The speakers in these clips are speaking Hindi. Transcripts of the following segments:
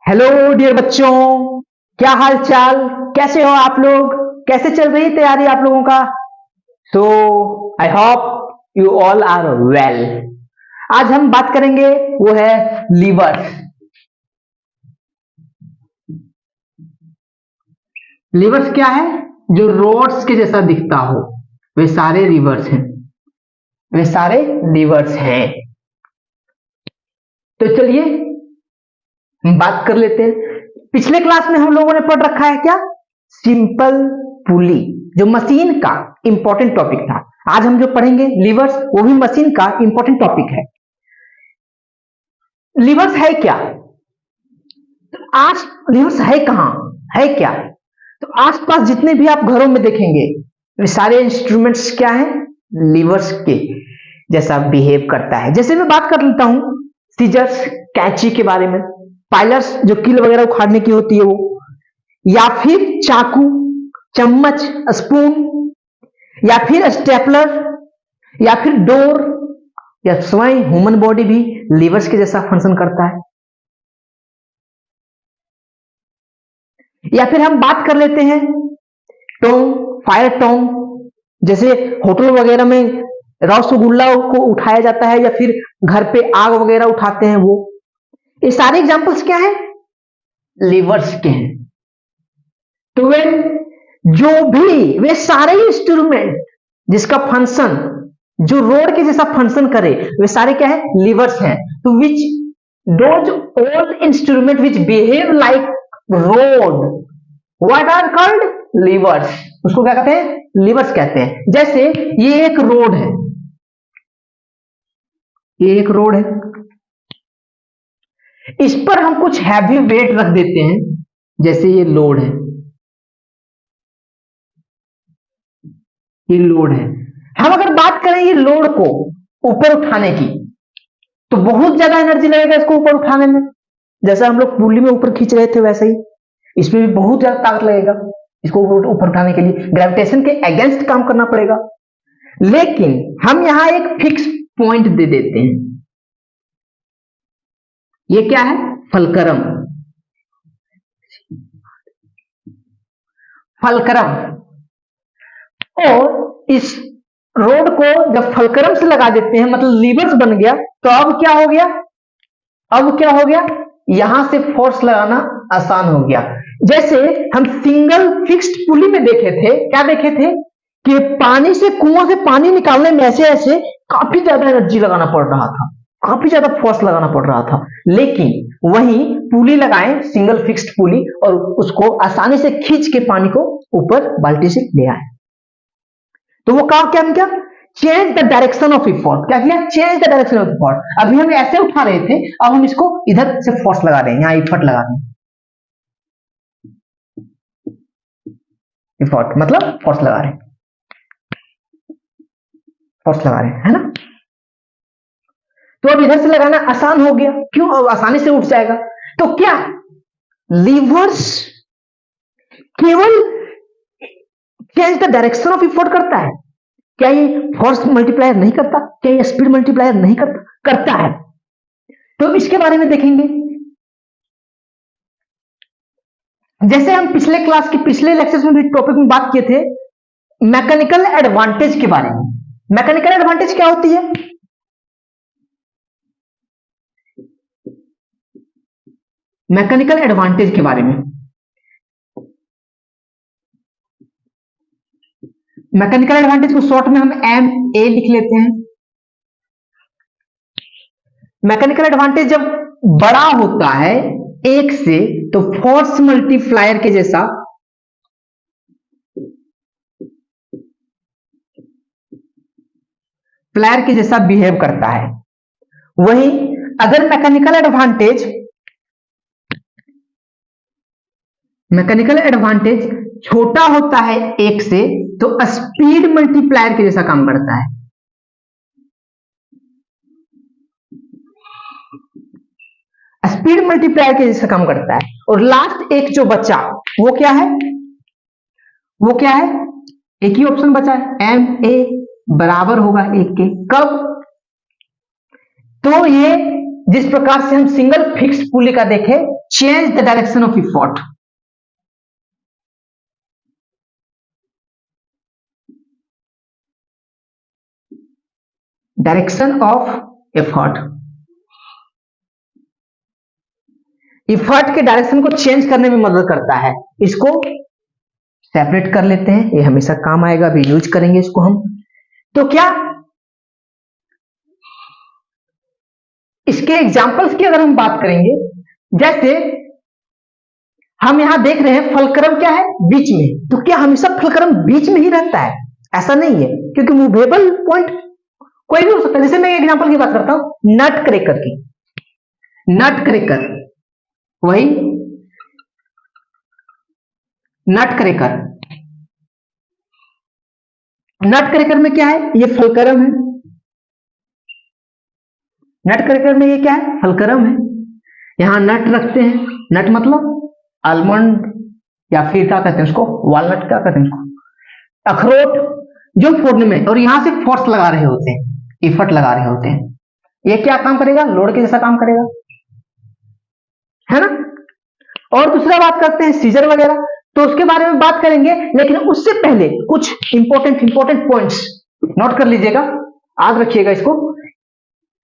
हेलो डियर बच्चों, क्या हाल चाल? कैसे हो आप लोग? कैसे चल रही है तैयारी आप लोगों का? So I hope you all are well. आज हम बात करेंगे, वो है लीवर्स। लीवर्स क्या है? जो रोड्स के जैसा दिखता हो, वे सारे लीवर्स हैं। वे सारे लीवर्स हैं। तो चलिए हम बात कर लेते हैं। पिछले क्लास में हम लोगों ने पढ़ रखा है क्या? सिंपल पुली, जो मशीन का इंपॉर्टेंट टॉपिक था। आज हम जो पढ़ेंगे लीवर्स, वो भी मशीन का इंपॉर्टेंट टॉपिक है। लीवर्स है क्या? आज लीवर्स है कहां? है क्या? तो आसपास जितने भी आप घरों में देखेंगे, वे सारे इंस्ट्रूमेंट्स क्या है? लीवर्स के जैसा बिहेव करता है। जैसे मैं बात कर लेता हूं सीजर्स, कैंची के बारे में, पाइलर्स जो कील वगैरह उखाड़ने की होती है वो, या फिर चाकू, चम्मच, स्पून, या फिर स्टेपलर, या फिर डोर, या स्वयं ह्यूमन बॉडी भी लीवर्स के जैसा फंक्शन करता है। या फिर हम बात कर लेते हैं टोंग, फायर टोंग, जैसे होटल वगैरह में रसगुल्ला को उठाया जाता है, या फिर घर पे आग वगैरह उठाते हैं वो। ये सारे एग्जांपल्स क्या है? लीवर्स के हैं। तो वे जो भी वे सारे इंस्ट्रूमेंट जिसका फंक्शन जो रोड के जैसा फंक्शन करे, वे सारे क्या है? लीवर्स हैं। तो which those all instrument which behave like rod, what are called? Levers. उसको क्या कहते हैं? लीवर्स कहते हैं। जैसे ये एक रोड है, ये एक रोड है, इस पर हम कुछ हैवी वेट रख देते हैं, जैसे ये लोड है, ये लोड है। हम अगर बात करें ये लोड को ऊपर उठाने की, तो बहुत ज्यादा एनर्जी लगेगा इसको ऊपर उठाने में। जैसा हम लोग पुली में ऊपर खींच रहे थे, वैसे ही इसमें भी बहुत ज्यादा ताकत लगेगा इसको ऊपर उठाने के लिए। ग्रेविटेशन के अगेंस्ट काम करना पड़ेगा। लेकिन हम यहां एक फिक्स पॉइंट दे देते हैं। ये क्या है? फलक्रम। फलक्रम। और इस रोड को जब फलक्रम से लगा देते हैं, मतलब लीवर्स बन गया, तो अब क्या हो गया? अब क्या हो गया? यहां से फोर्स लगाना आसान हो गया। जैसे हम सिंगल फिक्स्ड पुली में देखे थे, क्या देखे थे? कि पानी से, कुआं से पानी निकालने में ऐसे ऐसे काफी ज्यादा एनर्जी लगाना पड़ रहा था, काफी ज्यादा फोर्स लगाना पड़ रहा था। लेकिन वहीं पुली लगाए, सिंगल फिक्स्ड पुली, और उसको आसानी से खींच के पानी को ऊपर बाल्टी से ले आए। तो वो काम क्या किया? Change the direction of effort. क्या किया? Change the direction of effort. अभी हम ऐसे उठा रहे थे, अब हम इसको इधर से फोर्स लगा रहे हैं, यहां इफर्ट लगा रहे हैं। इफोर्ट मतलब फोर्स लगा रहे हैं, फोर्स लगा रहे हैं, है ना? तो अब इधर से लगाना आसान हो गया। क्यों? अब आसानी से उठ जाएगा। तो क्या लीवर्स केवल change the direction of effort करता है? क्या ये फोर्स मल्टीप्लायर नहीं करता? क्या ये स्पीड मल्टीप्लायर नहीं करता? करता है। तो इसके बारे में देखेंगे। जैसे हम पिछले क्लास के पिछले लेक्चर्स में भी टॉपिक में बात किए थे, मैकेनिकल एडवांटेज के बारे में। मैकेनिकल एडवांटेज क्या होती है? मैकेनिकल एडवांटेज के बारे में, मैकेनिकल एडवांटेज को शॉर्ट में हम एम ए लिख लेते हैं। मैकेनिकल एडवांटेज जब बड़ा होता है एक से, तो फोर्स मल्टीप्लायर के जैसा प्लायर के जैसा बिहेव करता है। वहीं अगर मैकेनिकल एडवांटेज छोटा होता है एक से, तो स्पीड मल्टीप्लायर के जैसा काम करता है। स्पीड मल्टीप्लायर के जैसा काम करता है। और लास्ट एक जो बचा, वो क्या है? वो क्या है? एक ही ऑप्शन बचा है, एम ए बराबर होगा एक के। कब? तो ये जिस प्रकार से हम सिंगल फिक्स्ड पुली का देखे, change the direction of effort. Direction of effort, effort के डायरेक्शन को चेंज करने में मदद करता है। इसको सेपरेट कर लेते हैं, ये हमेशा काम आएगा, अभी यूज करेंगे इसको हम। तो क्या इसके एग्जांपल्स की अगर हम बात करेंगे, जैसे हम यहां देख रहे हैं फलक्रम क्या है, बीच में। तो क्या हमेशा फलक्रम बीच में ही रहता है? ऐसा नहीं है, क्योंकि मूवेबल पॉइंट कोई भी हो सकता है। जैसे मैं एग्जांपल की बात करता हूं नट क्रैकर की, नट क्रैकर, वही नट क्रैकर, नट क्रैकर में क्या है, ये फलक्रम है। नट क्रैकर में ये क्या है, फलक्रम है। यहां नट रखते हैं, नट मतलब आलमंड या फिर क्या कहते हैं उसको, वॉलनट, क्या कहते हैं उसको, अखरोट जो फोड़ने में, और यहां से फोर्स लगा रहे होते हैं, इफर्ट लगा रहे होते हैं। ये क्या काम करेगा, लोड के जैसा काम करेगा, है ना। और दूसरा बात करते हैं सीजर वगैरह, तो उसके बारे में बात करेंगे, लेकिन उससे पहले कुछ इंपॉर्टेंट पॉइंट्स नोट कर लीजिएगा, याद रखिएगा इसको।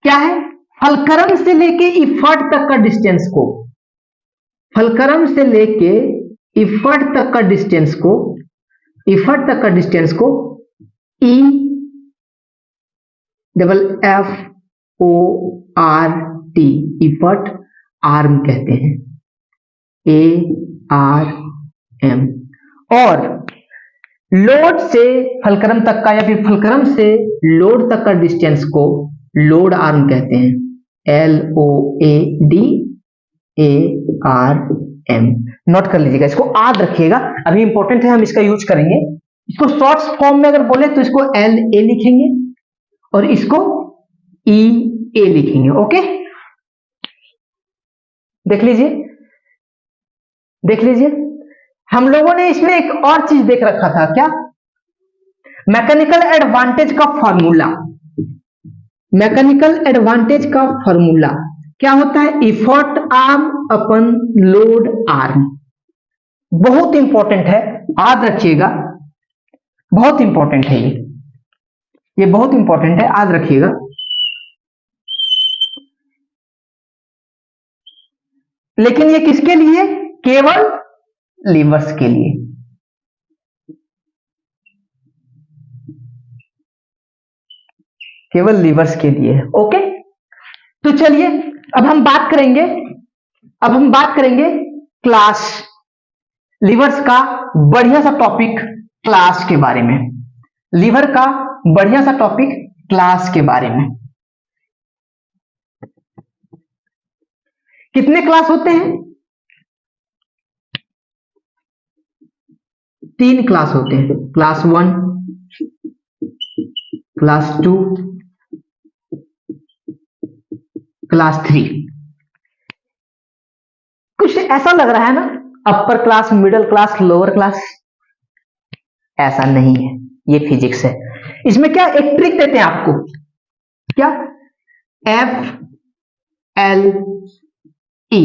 क्या है, फलक्रम से लेके इफर्ट तक का डिस्टेंस को, फलक्रम से लेके इफर्ट तक का डिस्टेंस को, इफर्ट तक का डिस्टेंस को E double F O R T, effort arm कहते हैं, ए आर एम। और लोड से फलक्रम तक का या फिर फलक्रम से लोड तक का डिस्टेंस को लोड आर्म कहते हैं, L O A D A R M. Note कर लीजिएगा, इसको याद रखिएगा, अभी इंपॉर्टेंट है, हम इसका यूज करेंगे। इसको शॉर्ट्स फॉर्म में अगर बोले तो इसको एल ए लिखेंगे और इसको ई ए लिखेंगे। ओके, देख लीजिए, देख लीजिए, हम लोगों ने इसमें एक और चीज देख रखा था, क्या, मैकेनिकल एडवांटेज का फॉर्मूला। मैकेनिकल एडवांटेज का फॉर्मूला क्या होता है, effort arm upon load arm. बहुत इंपॉर्टेंट है, याद रखिएगा, बहुत इंपॉर्टेंट है ये बहुत इंपॉर्टेंट है, याद रखिएगा। लेकिन ये किसके लिए, केवल लीवर्स के लिए। केवल लीवर्स के लिए। ओके, तो चलिए अब हम बात करेंगे, अब हम बात करेंगे क्लास, लीवर्स का बढ़िया सा टॉपिक क्लास के बारे में, लीवर का बढ़िया सा टॉपिक क्लास के बारे में। कितने क्लास होते हैं, 3 क्लास होते हैं, क्लास 1, क्लास 2, क्लास 3। कुछ ऐसा लग रहा है ना, upper class, middle class, lower class, ऐसा नहीं है, ये फिजिक्स है। इसमें क्या एक ट्रिक देते हैं आपको, क्या, एफ एल ई,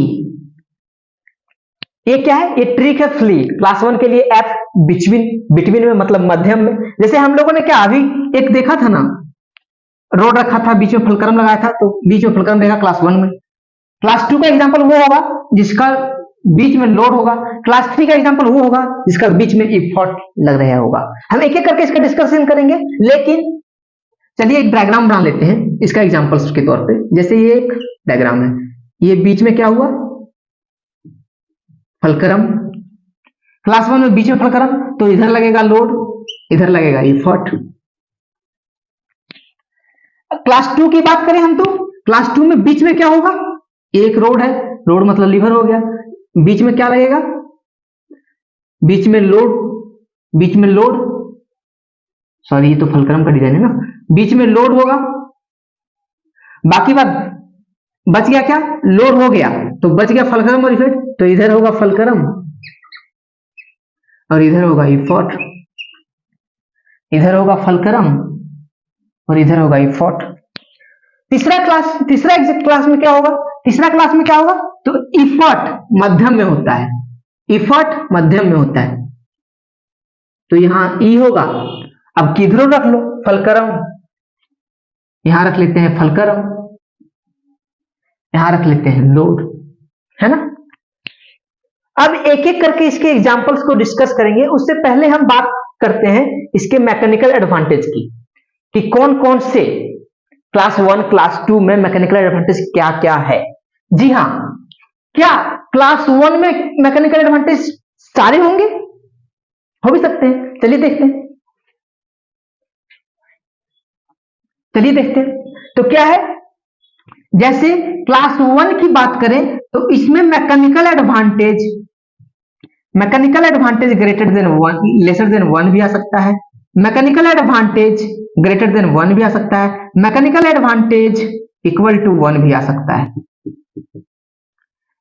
ये क्या है, ये ट्रिक है फ्ली। क्लास 1 के लिए एफ बिटवीन, बिटवीन में मतलब मध्यम में। जैसे हम लोगों ने क्या अभी एक देखा था ना, रोड रखा था, बीच में फलक्रम लगाया था, तो बीच में फलक्रम रहेगा क्लास 1 में। क्लास 2 का एग्जांपल वो होगा जिसका बीच में लोड होगा, क्लास 3 का एग्जांपल वो होगा जिसका बीच में इफर्ट लग रहा होगा। हम एक एक करके इसका डिस्कशन करेंगे, लेकिन चलिए एक डायग्राम बना लेते हैं इसका एग्जांपल्स के तौर पे। जैसे ये एक डायग्राम है, ये बीच में क्या हुआ, फलक्रम, क्लास 1 में बीच में फलक्रम, तो इधर लगेगा लोड, इधर लगेगा इफर्ट। क्लास 2 की बात करें हम, तो क्लास 2 में बीच में क्या होगा, एक रोड है, रोड मतलब लीवर हो गया, बीच में क्या लगेगा, बीच में लोड, बीच में लोड, सॉरी ये तो फलक्रम का डिजाइन है ना, बीच में लोड होगा। बाकी बात बच गया क्या, लोड हो गया तो बच गया फलक्रम और इफर्ट, तो इधर होगा फलक्रम और इधर होगा इफर्ट, इधर होगा फलक्रम और इधर होगा इफर्ट। तीसरा क्लास में क्या होगा, तीसरा क्लास में क्या होगा, तो इफर्ट मध्यम में होता है, इफर्ट मध्यम में होता है, तो यहां ई होगा। अब किधरों रख लो, फलक्रम, यहां रख लेते हैं फलक्रम, यहां रख लेते हैं लोड, है ना। अब एक एक करके इसके एग्जांपल्स को डिस्कस करेंगे, उससे पहले हम बात करते हैं इसके मैकेनिकल एडवांटेज की, कि कौन कौन से क्लास 1 क्लास 2 में मैकेनिकल एडवांटेज क्या क्या है। जी हाँ, क्या क्लास 1 में मैकेनिकल एडवांटेज सारे होंगे? हो भी सकते हैं, चलिए देखते हैं, चलिए देखते हैं। तो क्या है, जैसे क्लास 1 की बात करें तो इसमें mechanical advantage greater than 1 lesser than 1 भी आ सकता है, मैकेनिकल एडवांटेज ग्रेटर देन 1 भी आ सकता है, मैकेनिकल एडवांटेज इक्वल टू 1 भी आ सकता है।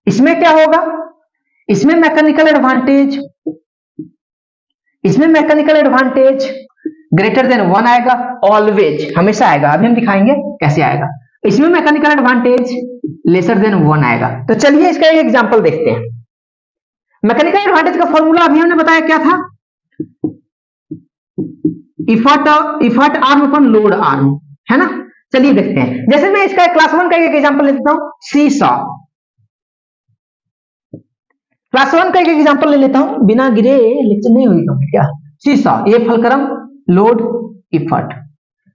इसमें क्या होगा, इसमें मैकेनिकल एडवांटेज ग्रेटर देन 1 आएगा, ऑलवेज, हमेशा आएगा, अभी हम दिखाएंगे कैसे आएगा। इसमें मैकेनिकल एडवांटेज लेसर देन 1 आएगा। तो चलिए इसका एक एग्जांपल देखते हैं। मैकेनिकल एडवांटेज का फॉर्मूला अभी हमने बताया क्या था, effort arm upon load arm, है ना। चलिए देखते हैं, जैसे मैं इसका क्लास 1 का एक एग्जांपल लेता हूं, सीसॉ, क्लास 1 का एक एग्जांपल ले लेता हूं, बिना गिरे लेक्चर नहीं होगा क्या। सीसॉ, ये फलक्रम, लोड, इफर्ट,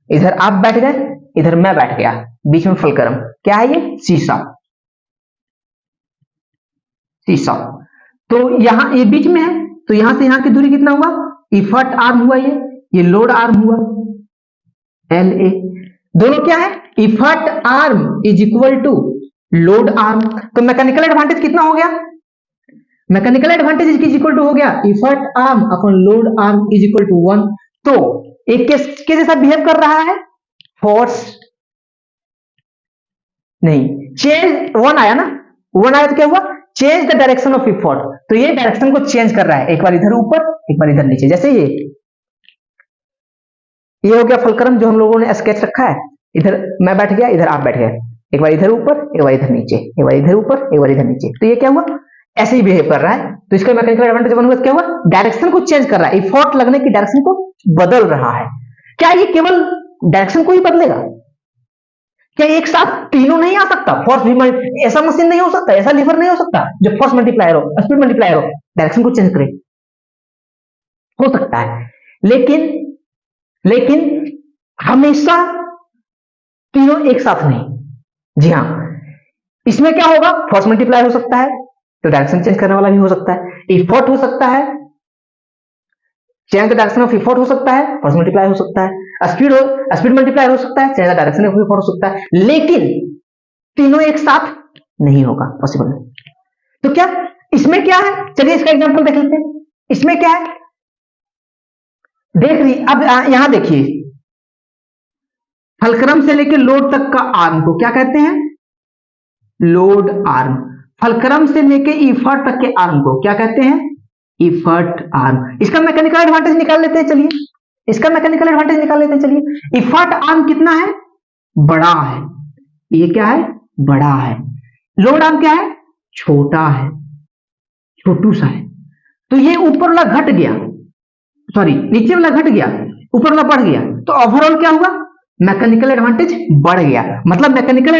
इधर आप बैठ गए, इधर मैं बैठ गया, बीच में फलक्रम, क्या है ये, सीसॉ। तो यहां ये बीच में है, तो यहां से यहां की दूरी कितना हुआ, इफर्ट आर्म हुआ, ये लोड आर्म हुआ, एल ए, दोनों क्या है, effort arm is equal to load arm. तो मैकेनिकल एडवांटेज कितना हो गया, mechanical advantage is equal to हो गया effort arm upon load arm is equal to 1। तो एक के जैसा बिहेव कर रहा है, फोर्स नहीं, चेंज 1 आया ना, 1 आया तो क्या हुआ, change the direction of effort, तो ये डायरेक्शन को चेंज कर रहा है, एक बार इधर ऊपर एक बार इधर नीचे, जैसे ये हो गया फलक्रम जो हम लोगों ने स्केच रखा है, इधर मैं बैठ गया, इधर आप बैठ गए, एक बार इधर ऊपर एक बार इधर नीचे, एक बार इधर ऊपर एक बार इधर नीचे, तो ये क्या हुआ, ऐसे ही बिहेव कर रहा है। तो इसका मैकेनिकल एडवांटेज वन हुआ, क्या हुआ, डायरेक्शन को चेंज कर रहा है, इफर्ट लगने की डायरेक्शन को बदल रहा है। क्या ये केवल डायरेक्शन को ही बदलेगा, क्या एक साथ तीनों नहीं आ सकता, फोर्स भी, ऐसा मशीन नहीं हो सकता, ऐसा लीवर नहीं हो सकता जो फोर्स मल्टीप्लायर हो, स्पीड मल्टीप्लायर हो, डायरेक्शन को चेंज करे, हो सकता है, लेकिन हमेशा तीनों एक साथ नहीं। जी हाँ, इसमें क्या होगा, फोर्स मल्टीप्लायर हो सकता है तो डायरेक्शन चेंज करने वाला भी हो सकता है, इफर्ट हो सकता है, change the direction of effort हो सकता है, फोर्स मल्टीप्लायर हो सकता है, स्पीड मल्टीप्लायर हो सकता है, change the direction of effort हो सकता है, लेकिन तीनों एक साथ नहीं होगा, पॉसिबल नहीं। तो क्या इसमें क्या है, चलिए इसका एग्जांपल देख लेते हैं। इसमें क्या है, देख रही, अब यहां देखिए, फलक्रम से लेकर लोड तक का आर्म को क्या कहते हैं, लोड आर्म। फलक्रम से लेकर इफर्ट तक के आर्म को क्या कहते हैं, इफर्ट आर्म। इसका मैकेनिकल एडवांटेज निकाल लेते हैं, चलिए इसका मैकेनिकल एडवांटेज निकाल लेते हैं। चलिए, इफर्ट आर्म कितना है, बड़ा है, ये क्या है, बड़ा है, लोड आर्म क्या है, छोटा है, छोटू सा है, तो ये ऊपर वाला घट गया, सॉरी नीचे वाला घट गया, ऊपर वाला बढ़ गया, तो ओवरऑल क्या हुआ, मैकेनिकल एडवांटेज बढ़ गया। मतलब मैकेनिकल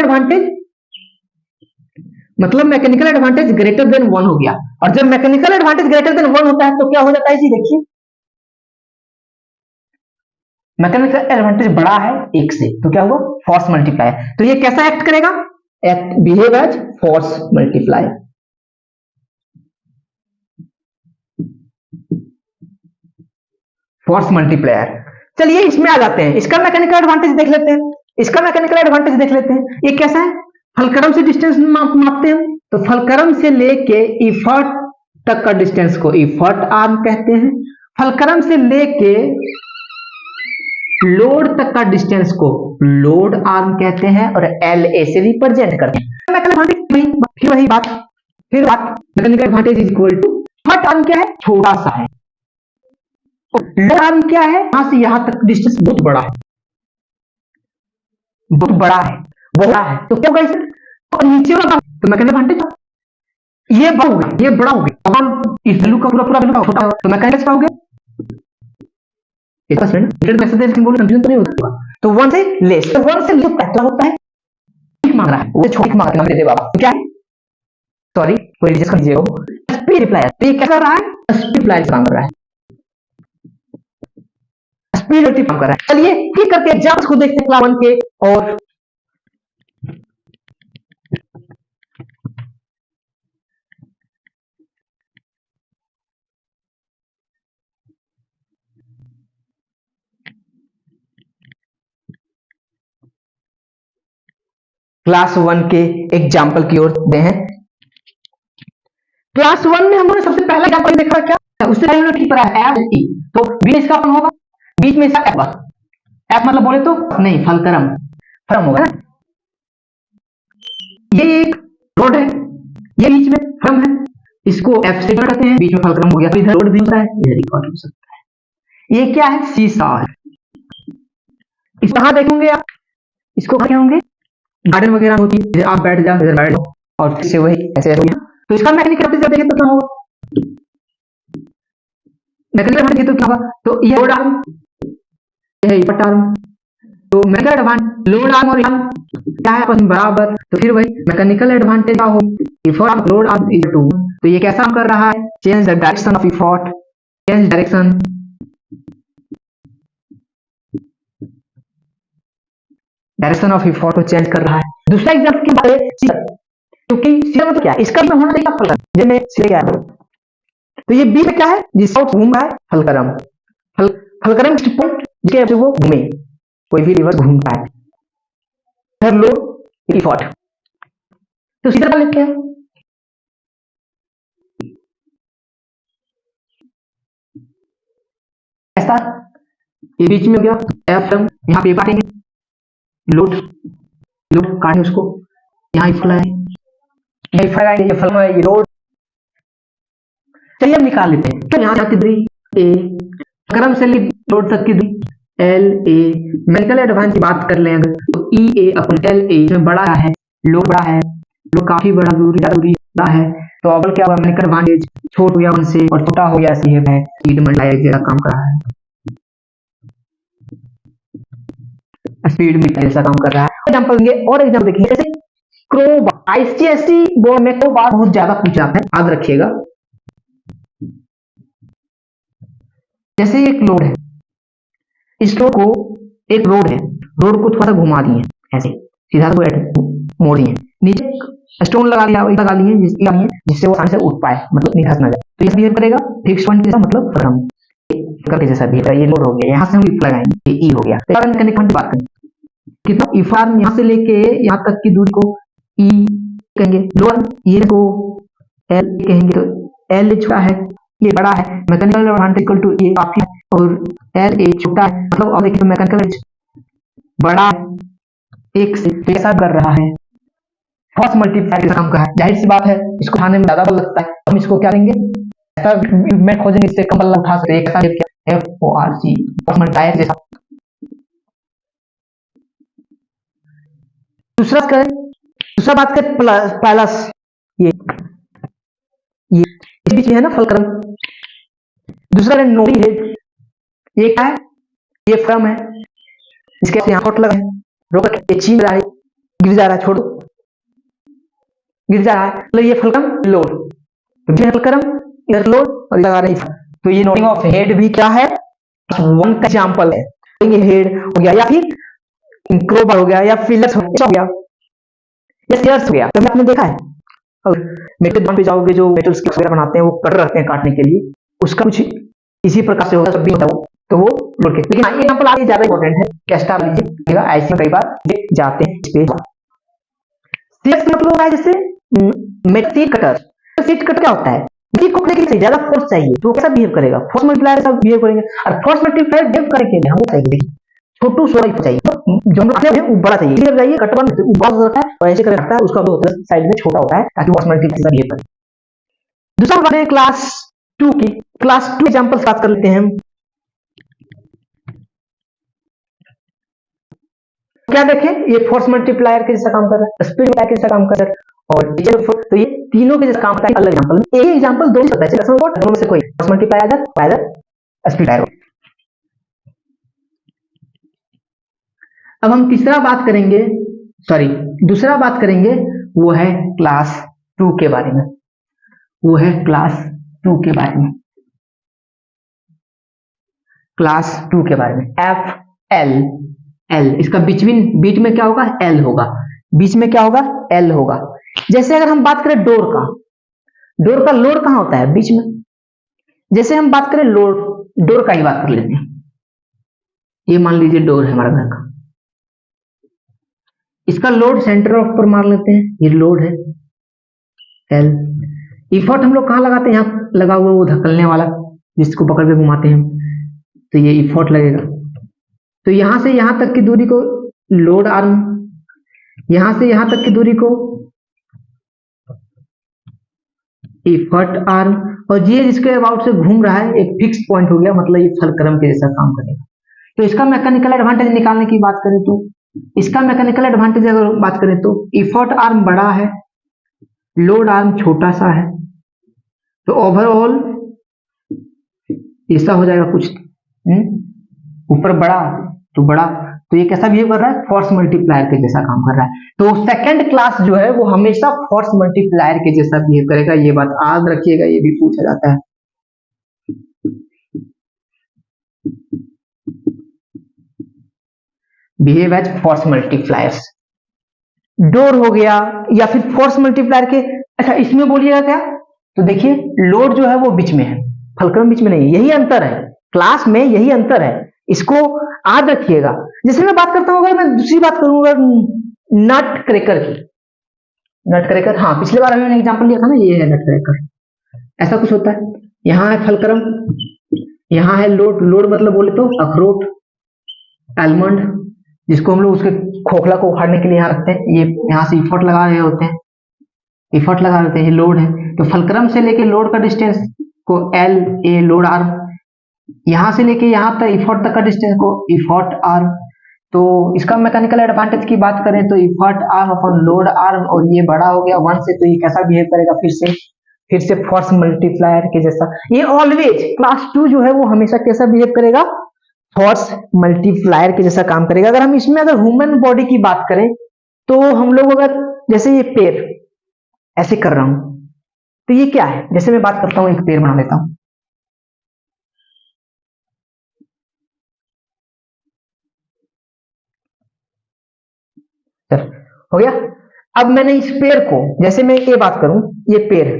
एडवांटेज ग्रेटर देन 1 हो गया। और जब मैकेनिकल एडवांटेज ग्रेटर देन 1 होता है तो क्या हो जाता है जी, देखिए मैकेनिकल एडवांटेज बड़ा है 1 से, तो क्या हुआ, फोर्स मल्टीप्लायर। तो ये कैसा एक्ट करेगा, behave as force multiplier. Force multiplier. चलिए इसमें आ जाते हैं, इसका मैकेनिकल एडवांटेज देख लेते हैं। इसका मैकेनिकल एडवांटेज देख लेते हैं, ये कैसा है, फलक्रम से डिस्टेंस मापते हैं, तो फलक्रम से लेके इफर्ट तक का डिस्टेंस को इफर्ट आर्म कहते हैं, फलक्रम से लेके लोड तक का डिस्टेंस को लोड आर्म कहते हैं, और एल ए से रिप्रेजेंट करते हैं। वही बात, mechanical advantage is equal to, effort arm क्या है, छोटा सा है, लोड आर्म क्या है, यहां से यहां तक डिस्टेंस बहुत बड़ा है, बहुत बड़ा है, तो क्या होगा, नीचे वाला तो मैकेनिकल एडवांटेज ये बड़ा हो गया, ये बड़ा हो गया। अब इस वैल्यू का पूरा पूरा वैल्यू छोटा हो तो मैं कहना क्या हो गया, कंफ्यूजन तो नहीं होता। तो 1 से लेस, तो 1 से लेस क्या होता है, मांग रहा है, वो छोटी मांग रहा है, दे दे बाबा, तो क्या है, सॉरी कोई एडजस्ट कर लीजिएगा, स्पीड रिप्लाई, तो ये क्या कर रहा है, स्पीड रिप्लाई काम कर रहा है, स्पीड रिप्लाई काम कर रहा है। चलिए ठीक करके एग्जाम्स को देखते हैं क्लास 1 के, और क्लास 1 के एग्जाम्पल की ओर दे हैं। क्लास 1 में हमने सबसे पहला एग्जाम्पल देखा क्या, उससे पहले हमने ठीक पढ़ा है एफ ई, तो बी इसका कौन होगा, बीच में इसका एफ, एफ मतलब बोले तो नहीं फलक्रम, फलक्रम होगा ना, ये एक रोड है, ये बीच में फलक्रम है, इसको एफ से करते हैं, बीच में फलक्रम हो गया, तो इधर रोड भी होता है, इधर रिकॉर्ड हो सकता है। ये क्या है, सीसा है, इस कहां देखेंगे आप, इसको क्या होंगे, गार्डन वगैरह होती है, आप बैठ जाओ, इधर बैठ जाओ, और फिर से वही ऐसे हो गया, तो इसका मैकेनिकल प्रॉपर्टी देखें तो क्या होगा, मैकेनिकल प्रॉपर्टी तो क्या होगा, तो ये लोड आर्म, ये इफर्ट आर्म, तो मैकेनिकल एडवांटेज लोड आर्म और आर्म क्या है आपस में बराबर, तो फिर वही मैकेनिकल एडवांटेज क्या हो, effort load arm is to, तो ये कैसा काम कर रहा है, change the direction of effort, change direction, direction of effort को चेंज कर रहा है। दूसरा एग्जांपल की बात है सीयर, क्योंकि सीयर मतलब क्या है, इसका भी होना चाहिए फलक्रम, जैसे सीयर क्या है, तो ये बी में क्या है, जिसका घूम रहा है फलक्रम, फलक्रम पॉइंट जिसके से वो घूमे, कोई भी रिवर्स घूमता है, इधर लोड इफर्ट, तो सीधा लिखते हैं, ऐसा ये बीच में हो गया एफ एम, यहाँ पे काटेंगे लोड, लोड काटेंगे उसको, यहाँ इफर्ट है, ये इफर्ट आएंगे, ये फलक्रम है, ये लोड, चलिए हम निकाल लेते हैं, तो यहाँ तक की दूरी ए, फलक्रम से लोड तक की दूरी एल ए, मैकेनिकल एडवांटेज की बात कर लें अगर तो ई ए अपन एल ए में बड़ा है, लोड बड़ा है, लोड काफी बड़ा दूरी बड़ा है, तो अब क्या होगा, मैकेनिकल एडवांटेज छोटा हो गया 1 से और छोटा हो गया सी है, स्पीड मल्टीप्लाई जैसा काम कर रहा है, स्पीड में ऐसा काम कर रहा है। एग्जांपल देंगे और एग्जांपल देखेंगे, जैसे क्रोबार, आईसीएससी बोर्ड में क्रोबार बहुत ज्यादा पूछा जाता है, याद रखिएगा, जैसे एक लोड है, इस लोड को, एक रोड है, रोड को थोड़ा सा घुमा दिए ऐसे, सीधा तो मोड़ दिए, नीचे स्टोन लगा लिए जिससे वो आसानी से उठ पाए, मतलब नहीं धंस ना जाए, तो ये बिहेव करेगा फिक्स पॉइंट जैसा, मतलब फलक्रम के जैसा बिहेव करेगा, ये लोड हो गया, यहाँ से हम इफ लगाएंगे, ये ई हो गया, तो मैकेनिकल की बात करें कितना इफ आर्म यहाँ से लेके यहाँ तक की दूरी को ई कहेंगे, लोअर ये को एल कहेंगे, तो एल छोटा है, ये बड़ा है, मैकेनिकल एडवांटेज इक्वल टू ये काफी है, और एल ए छोटा है, मतलब अब देखिए मैकेनिकल बड़ा है एक से, तो ऐसा कर रहा है, फॉर्स मल्टीप्लाई का काम का है, जाहिर सी बात है इसको उठाने में ज्यादा बल लगता है, हम इसको क्या देंगे, ऐसा मैं खोजेंगे इससे कम बल उठा सकते, एक ऐसा F O R C, force multiply जैसा। दूसरा बात करें प्लस, ये इस बीच में है ना फलक्रम, दूसरा नोडी हेड, ये क्या है, ये फ्रम है, इसके यहाँ कट लगा है, रोक ये चीन रहा है, गिर जा रहा है, छोड़ो गिर जा रहा है, तो ये फलक्रम लोड, तो फलक्रम इधर लोड और लगा रही, तो ये नोडिंग ऑफ हेड भी क्या है, 1 का एग्जांपल है, तो ये हेड हो गया, या फिर क्रोबार हो गया, या फिलस हो गया, या सीयर्स हो गया, तो आपने देखा है, और मेटल दुकान पे जाओगे जो मेटल्स के वगैरह बनाते हैं, वो कटर रहते हैं काटने के लिए, उसका कुछ इसी प्रकार से होगा, सब भी होता है तो वो लोड के, लेकिन ये एग्जांपल आगे ज्यादा इंपॉर्टेंट है, कैस्टा लीजिए, ऐसे कई बार ये जाते हैं इस पे। सीयर्स मतलब होता है जैसे मेटल शीट कटर, तो शीट कटर क्या होता है, शीट को लेके ज्यादा फोर्स चाहिए, तो कैसा बिहेव करेगा, फोर्स मल्टीप्लायर ऐसा बिहेव करेंगे, और फोर्स मल्टीप्लायर बिहेव करने के लिए हमको चाहिए, देखिए छोटू सोरा चाहिए, जो है वो बड़ा चाहिए, इधर जाइए कटवा में वो बड़ा होता है, और ऐसे करके रखता है, उसका जो होता है साइड में छोटा होता है, ताकि फोर्स मल्टीप्लायर बिहेव करे। दूसरा बात है क्लास 2 की, क्लास 2 एग्जांपल्स बात कर लेते हैं हम, क्या देखें, ये फोर्स मल्टीप्लायर के जैसा काम कर रहा है, स्पीड मल्टीप्लायर के जैसा काम कर रहा है, और तो ये तीनों के जैसा काम करता है अलग एग्जांपल में। एक एग्जांपल दो होता है, दोनों में से कोई फॉर्स मल्टीप्लाई आइदर स्प्लिट। अब हम तीसरा बात करेंगे, सॉरी दूसरा बात करेंगे, वो है क्लास 2 के बारे में। वो है क्लास 2 के बारे में, क्लास 2 के बारे में। एफ एल एल, इसका बीच में क्या होगा? एल होगा। बीच में क्या होगा? एल होगा। जैसे अगर हम बात करें डोर का लोड कहां होता है? बीच में। जैसे हम बात करें डोर का ही बात कर लेते हैं। ये मान लीजिए डोर है हमारा घर का, इसका लोड सेंटर ऑफ पर मान लेते हैं, ये लोड है एल। इफर्ट हम लोग कहां लगाते हैं? यहाँ लगा हुआ वो धकलने वाला जिसको पकड़ के घुमाते हैं, तो ये इफर्ट लगेगा। तो यहां से यहां तक की दूरी को लोड आर्म, यहां से यहां तक की दूरी को इफर्ट आर्म, और ये जिसके अबाउट से घूम रहा है एक फिक्स पॉइंट हो गया, मतलब ये फलक्रम के जैसा काम करेगा। तो इसका मैकेनिकल एडवांटेज निकालने की बात करें तो, इसका मैकेनिकल एडवांटेज अगर बात करें तो इफर्ट आर्म बड़ा है, लोड आर्म छोटा सा है, तो ओवरऑल ऐसा हो जाएगा कुछ, ऊपर बड़ा तो बड़ा, तो ये कैसा बिहेव कर रहा है? फोर्स मल्टीप्लायर के जैसा काम कर रहा है। तो सेकंड क्लास जो है वो हमेशा फोर्स मल्टीप्लायर के जैसा बिहेव करेगा, ये बात याद रखिएगा, ये भी पूछा जाता है। Behave as force multipliers. Door हो गया या फिर फोर्स मल्टीप्लायर के, अच्छा इसमें बोलिएगा क्या? तो देखिए लोड जो है वो बीच में है, फलक्रम बीच में नहीं है, यही अंतर है क्लास में, यही अंतर है, इसको याद रखिएगा। जैसे मैं बात करता हूं, अगर मैं दूसरी बात करूंगा नट क्रैकर की, नट क्रैकर, हाँ पिछले बार मैंने एग्जांपल लिया था ना, ये है नट क्रैकर। ऐसा कुछ होता है, यहाँ है फलक्रम, यहाँ है लोड मतलब बोले तो अखरोट, आलमंड, जिसको हम लोग उसके खोखला को उखाड़ने के लिए यहाँ रखते हैं, ये यहाँ से इफर्ट लगा रहे होते हैं, इफर्ट लगा देते हैं, ये लोड है। तो फलक्रम से लेके लोड का डिस्टेंस को एल ए लोड आर्म, यहां से लेके यहां तक इफर्ट तक का डिस्टेंस को इफर्ट आर्म। तो इसका मैकेनिकल एडवांटेज की बात करें तो effort arm upon load arm, और ये बड़ा हो गया 1 से, तो ये कैसा बिहेव करेगा? फिर से फोर्स मल्टीप्लायर के जैसा। ये ऑलवेज क्लास 2 जो है वो हमेशा कैसा बिहेव करेगा? फोर्स मल्टीप्लायर के जैसा काम करेगा। अगर हम इसमें अगर ह्यूमन बॉडी की बात करें तो हम लोग अगर जैसे ये पैर ऐसे कर रहा हूं, तो ये क्या है? जैसे मैं बात करता हूं, एक पैर बना लेता हूं, हो गया। अब मैंने इस पैर को, जैसे मैं ये बात करूं, ये पैर है,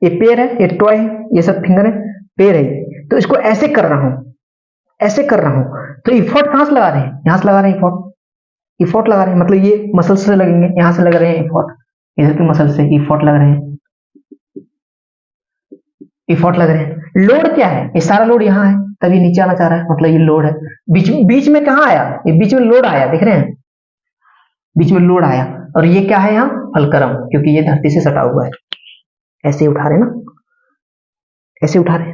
ये पैर है, ये टॉय है, ये सब फिंगर है, पैर है, तो इसको ऐसे कर रहा हूं, ऐसे कर रहा हूं, तो इफोर्ट कहां से लगा रहे हैं? यहां से लगा रहे हैं इफोर्ट, इफोर्ट लगा रहे हैं, मतलब ये मसल से लगेंगे, यहां से लग रहे हैं इफोर्ट, इधर की मसल से इफोर्ट लग रहे हैं, इफोर्ट लग रहे हैं। लोड क्या है? ये सारा लोड यहाँ है, तभी नीचे आना चाह रहा है, मतलब ये लोड है। बीच में कहां आया? ये बीच में लोड आया, दिख रहे हैं, बीच में लोड आया, और ये क्या है? यहाँ फलक्रम, क्योंकि ये धरती से सटा हुआ है, ऐसे उठा रहे ना, ऐसे उठा रहे।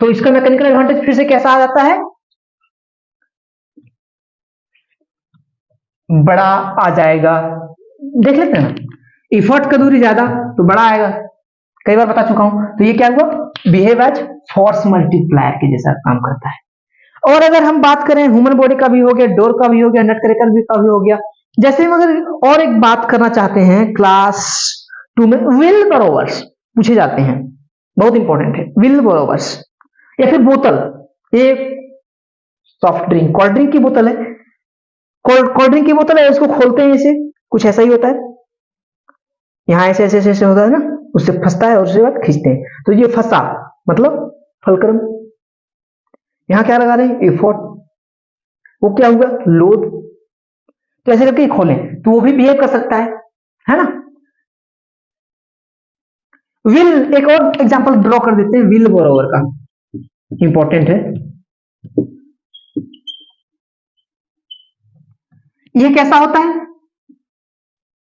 तो इसका मैकेनिकल एडवांटेज फिर से कैसा आ जाता है? बड़ा आ जाएगा, देख लेते हैं ना, इफर्ट का दूरी ज्यादा तो बड़ा आएगा, कई बार बता चुका हूं। तो ये क्या हुआ? बिहेव एज फोर्स मल्टीप्लायर के जैसा काम करता है। और अगर हम बात करें ह्यूमन बॉडी का भी हो गया, डोर का भी हो गया, नट क्रैकर का भी हो गया। जैसे हम अगर और एक बात करना चाहते हैं, क्लास 2 में व्हील बरोवर्स पूछे जाते हैं, बहुत इंपॉर्टेंट है व्हील बरोवर्स। या फिर बोतल, एक सॉफ्ट ड्रिंक, कोल्ड ड्रिंक की बोतल है, कोल्ड ड्रिंक की बोतल है, इसको खोलते हैं ऐसे, कुछ ऐसा ही होता है, यहाँ ऐसे ऐसे ऐसे होता है ना, उससे फंसता है और उसके बाद खींचते हैं, तो ये फंसा मतलब फलक्रम। यहां क्या लगा रहे हैं? एफोर्ट, वो क्या हुआ? लोड। तो ऐसे करके खोलें तो वो भी बिहेव कर सकता है ना। विल, एक और एग्जांपल ड्रॉ कर देते हैं विल बोरोवर का, इंपॉर्टेंट है। ये कैसा होता है?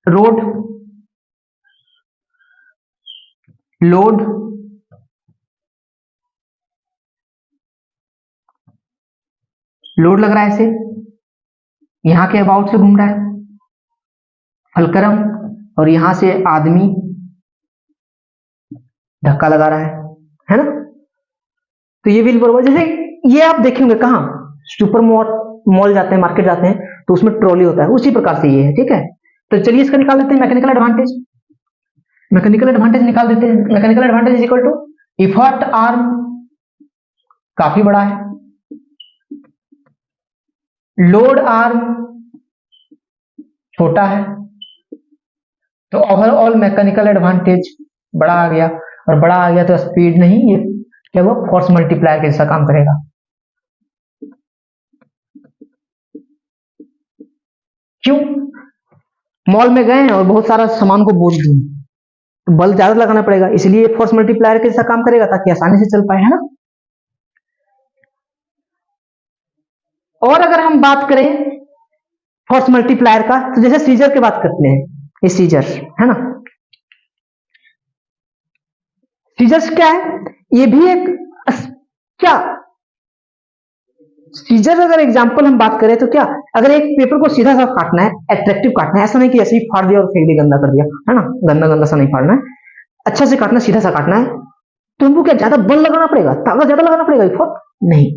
रोड, लोड, लोड लग रहा है ऐसे, यहां के अबाउट से घूम रहा है, फलक्रम, और यहां से आदमी धक्का लगा रहा है ना। तो ये व्हील बराबर, जैसे ये आप देखेंगे कहाँ, सुपर मॉल जाते हैं, मार्केट जाते हैं, तो उसमें ट्रॉली होता है, उसी प्रकार से ये है। ठीक है, तो चलिए इसका निकाल लेते हैं मैकेनिकल एडवांटेज। मैकेनिकल एडवांटेज निकाल देते हैं। Mechanical advantage is equal to effort arm काफी बड़ा है, लोड आर्म छोटा है, तो ओवरऑल मैकेनिकल एडवांटेज बड़ा आ गया। और बड़ा आ गया तो स्पीड नहीं, ये क्या वो फोर्स मल्टीप्लायर के जैसा काम करेगा। क्यों, मॉल में गए और बहुत सारा सामान को बोझ दिए, तो बल ज्यादा लगाना पड़ेगा, इसलिए फोर्स मल्टीप्लायर के जैसा काम करेगा ताकि आसानी से चल पाए, है ना। और अगर हम बात करें फोर्स मल्टीप्लायर का, तो जैसे सीजर की बात करते हैं, ये सीजर है ना। सीजर्स क्या है, ये भी एक क्या सीजर, अगर एग्जांपल हम बात करें तो क्या, अगर एक पेपर को सीधा सा काटना है, अट्रैक्टिव काटना है, ऐसा नहीं कि ऐसे ही फाड़ दिया और फेंक दिया, गंदा कर दिया, है ना, गंदा गंदा सा नहीं फाड़ना है, अच्छा से काटना, सीधा सा काटना है, तो हमको क्या ज्यादा बल लगाना पड़ेगा, ताकत ज्यादा लगाना पड़ेगा, इफोर्ट नहीं,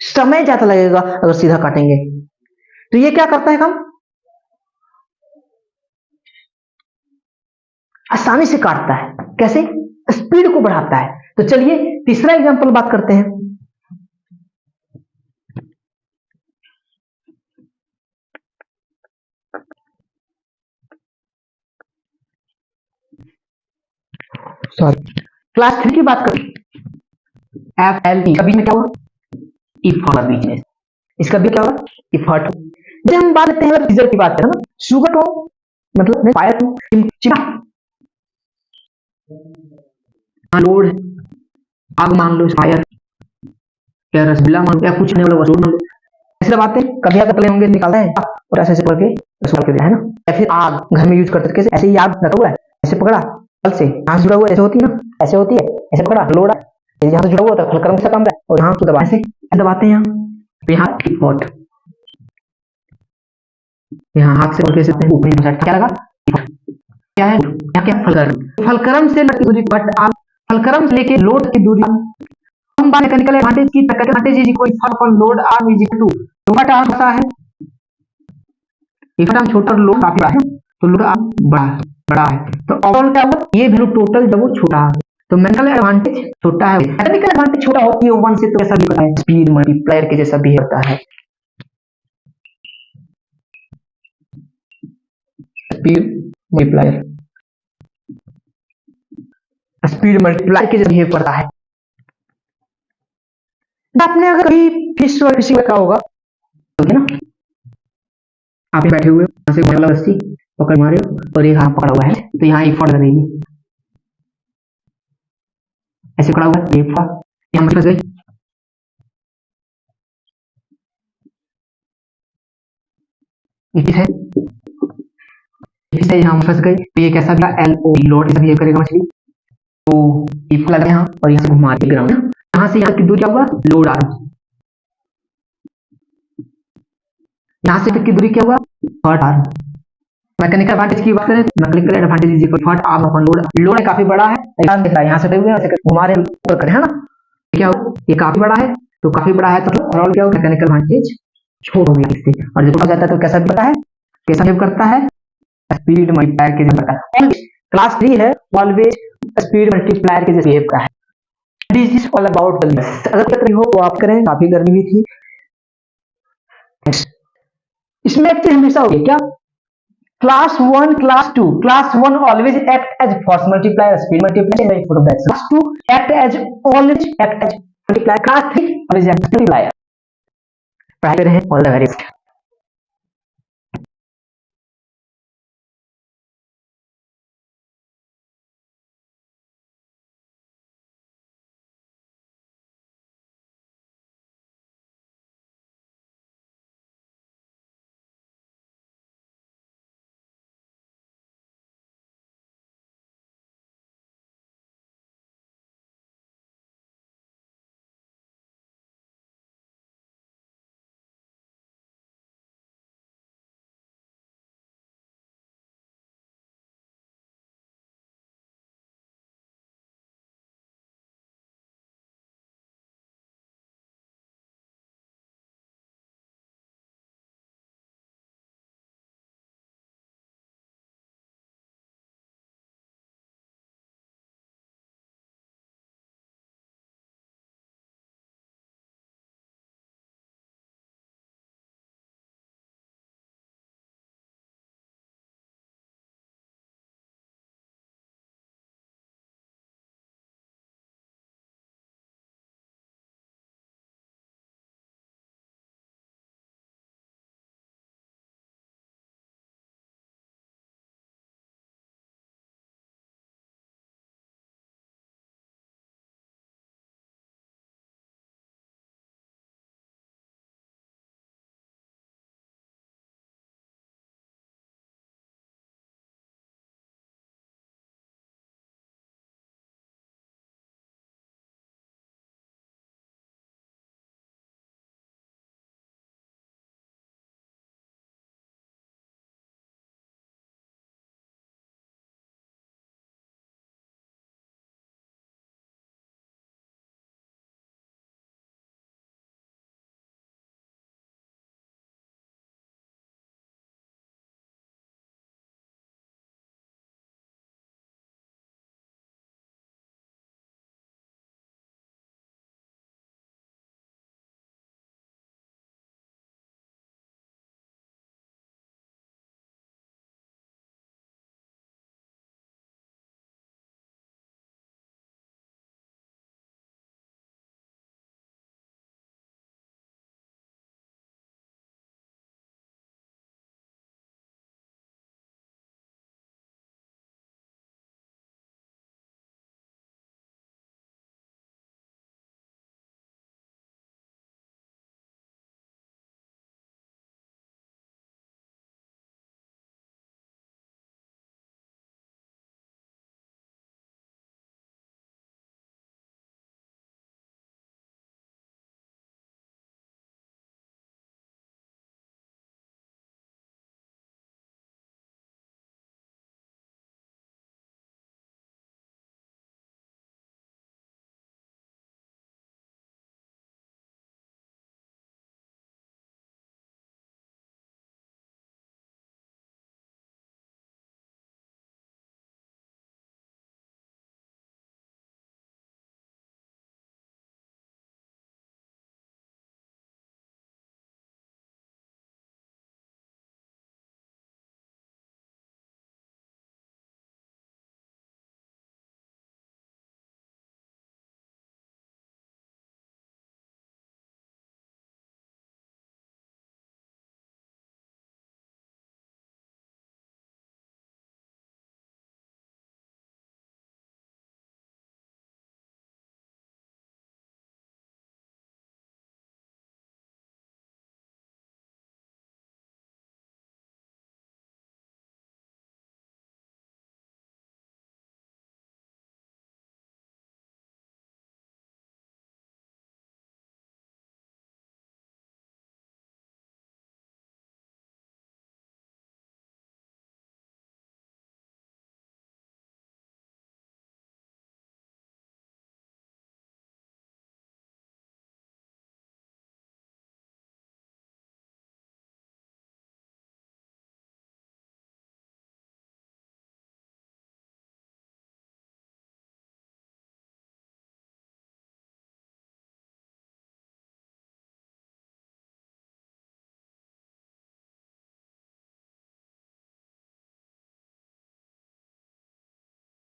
समय ज्यादा लगेगा अगर सीधा काटेंगे। तो ये क्या करता है काम, आसानी से काटता है, कैसे, स्पीड को बढ़ाता है। तो चलिए तीसरा एग्जांपल बात करते हैं। सॉरी, क्लास 3 की बात करें, FLE का बीच में क्या हुआ, इफर्ट का बीच में, इसका भी क्या होगा, इफर्ट। जब हम बात करते हैं सीजर की बात करें ना, शुगर टोन मतलब फायर चिमटा, लोड आग मान लो, फायर या रसगुल्ला मान लो, या कुछ नहीं वाला मान लो, ऐसे बातें कभी आगे पले होंगे, निकालते हैं और ऐसे ऐसे करके रसगुल्ला के, है ना। या फिर आग घर में यूज करते कैसे, ऐसे ही आग रखा हुआ है, ऐसे पकड़ा बल से, यहाँ से जुड़ा हुआ ऐसे होती है ना, ऐसे होती है, ऐसे पकड़ा लोड यहाँ से जुड़ा हुआ होता है, फलक्रम से काम है, और यहाँ तो दबा से दबाते हैं यहाँ, तो यहाँ इफर्ट, यहाँ हाथ से कैसे ऊपर क्या लगा, क्या है, यहाँ क्या फलक्रम, फलक्रम से लगी दूरी, बट आप फलक्रम से लेके लोड की दूरी, हम बात मैकेनिकल एडवांटेज की, mechanical advantage is equal to load arm is equal to effort arm होता है, इफर्ट आर्म छोटा और लोड काफी बड़ा है, तो लोड आर्म बड़ा है, तो ओवरऑल क्या होगा, ये वैल्यू टोटल जब वो छोटा है, तो मैकेनिकल एडवांटेज छोटा है, मैकेनिकल एडवांटेज छोटा होती है 1 से, तो ऐसा भी होता है, स्पीड मल्टीप्लायर के जैसा भी होता है, स्पीड मल्टीप्लायर, स्पीड मल्टीप्लायर के जैसा बिहेव करता है। आपने अगर कभी फिश और फिशिंग रखा होगा, ओके ना, आप बैठे हुए यहाँ से वाला रस्सी पकड़ मारे हो और एक हाथ पकड़ा हुआ है, तो यहाँ इफर्ट लगेगी, ऐसे पकड़ा हुआ है, ये यहाँ फंस गई, है यहाँ फंस गई, तो ये कैसा भी LO लोड ऐसा बिहेव करेगा मछली, तो इफर्ट लगा यहाँ और यहाँ से घुमा के ग्राउंड, यहाँ से यहाँ की दूरी क्या होगा, लोड आर्म, यहाँ से तक की दूरी क्या होगा, इफर्ट आर्म। मैकेनिकल एडवांटेज की बात करें, mechanical advantage is equal to effort arm upon load, load काफी बड़ा है, यहाँ से घुमा रहे ऊपर करें, है ना, क्या हो, ये काफी बड़ा है, तो काफी बड़ा है तो ओवरऑल क्या हो, मैकेनिकल एडवांटेज छोटा हो गया इससे, और जब जाता है तो कैसा होता है, कैसा बिहेव करता है, स्पीड मल्टीप्लायर के जैसा करता है। क्लास 3 है, ऑलवेज स्पीड मल्टीप्लायर के जैसे बिहेव करता है। This is all about the, अगर कोई हो तो आप करें, काफी गर्मी भी थी। इसमें एक चीज हमेशा होगी क्या, class 1 class 1 always act as force multiplier, speed multiplier, class 2 act as multiplier, class 3 always act as multiplier। पढ़ाई कर रहे हैं, ऑल द वेरी बेस्ट।